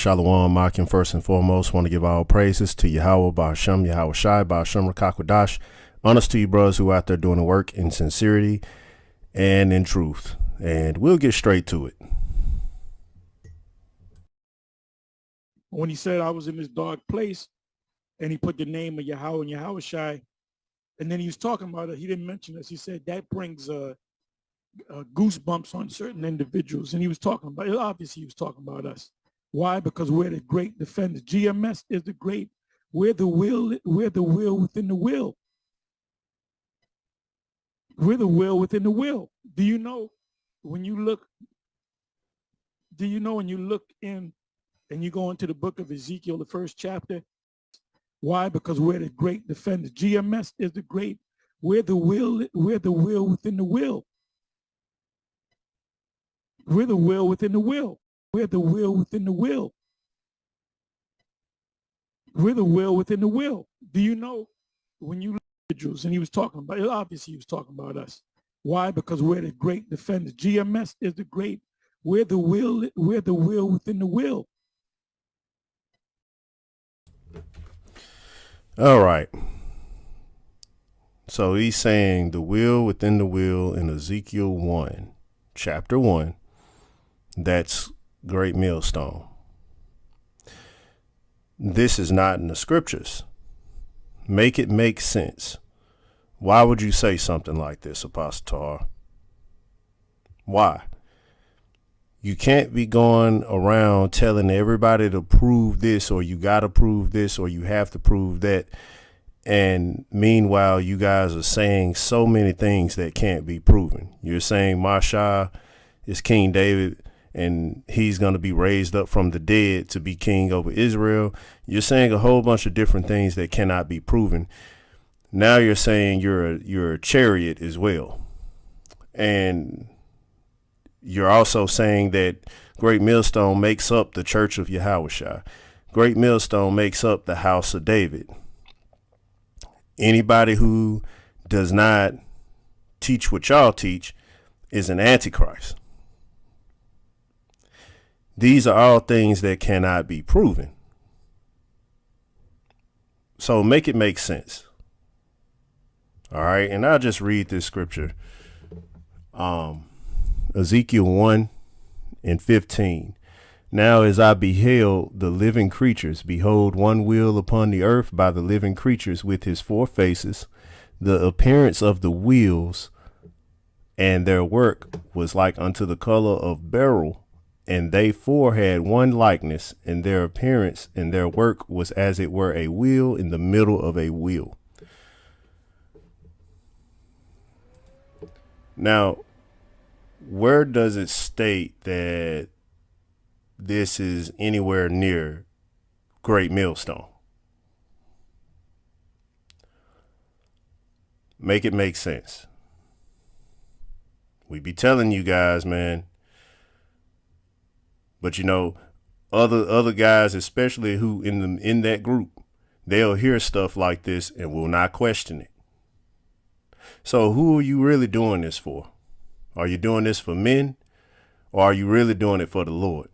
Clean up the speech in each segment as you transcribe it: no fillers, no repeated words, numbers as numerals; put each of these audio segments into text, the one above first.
Shalom, Makim. First and foremost, want to give all praises to Yahweh, Ba'ashem, Yahweh Shai, Ba'ashem, Rakakwadash. Honest to you, brothers who are out there doing the work in sincerity and in truth. And we'll get straight to it. When he said I was in this dark place and he put the name of Yahweh and Yahweh Shai, and then he was talking about it, he didn't mention this. He said that brings goosebumps on certain individuals. And he was talking about, obviously he was talking about us. Why? Because we're the great defenders. GMS is the great. We're the will within the will. We're the will within the will. Do you know when you look in and you go into the book of Ezekiel, the first chapter? Why? Because we're the great defenders. GMS is the great. We're the will within the will. We're the will within the will. We're the will within the will. We're the will within the will. Do you know when you look at individuals, and he was talking about, obviously he was talking about us. Why? Because we're the great defenders. GMS is the great. We're the will within the will. All right. So he's saying the will within the will in Ezekiel 1, chapter 1. That's great millstone. This is not in the scriptures. Make it make sense. Why would you say something like this, Apostle Tahar? Why? You can't be going around telling everybody to prove this, or you got to prove this, or you have to prove that. And meanwhile, you guys are saying so many things that can't be proven. You're saying Masha is King David, and he's going to be raised up from the dead to be king over Israel. You're saying a whole bunch of different things that cannot be proven. Now you're saying you're a chariot as well. And you're also saying that Great Millstone makes up the Church of Yahushua. Great Millstone makes up the House of David. Anybody who does not teach what y'all teach is an antichrist. These are all things that cannot be proven. So make it make sense. All right. And I'll just read this scripture. Ezekiel 1:15. Now as I beheld the living creatures, behold, one wheel upon the earth by the living creatures with his four faces, the appearance of the wheels and their work was like unto the color of beryl. And they four had one likeness, and their appearance and their work was as it were a wheel in the middle of a wheel. Now, where does it state that this is anywhere near Great Millstone? Make it make sense. We be telling you guys, man. But you know, other guys, especially who in that group, they'll hear stuff like this and will not question it. So who are you really doing this for? Are you doing this for men, or are you really doing it for the Lord?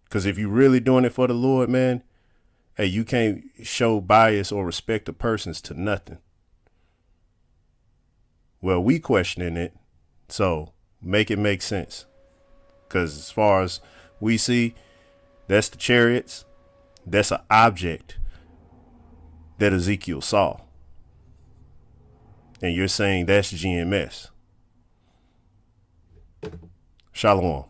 Because if you're really doing it for the Lord, man, hey, you can't show bias or respect of persons to nothing. Well, we questioning it, so make it make sense. Because as far as we see, that's the chariots. That's an object that Ezekiel saw. And you're saying that's GMS. Shalom.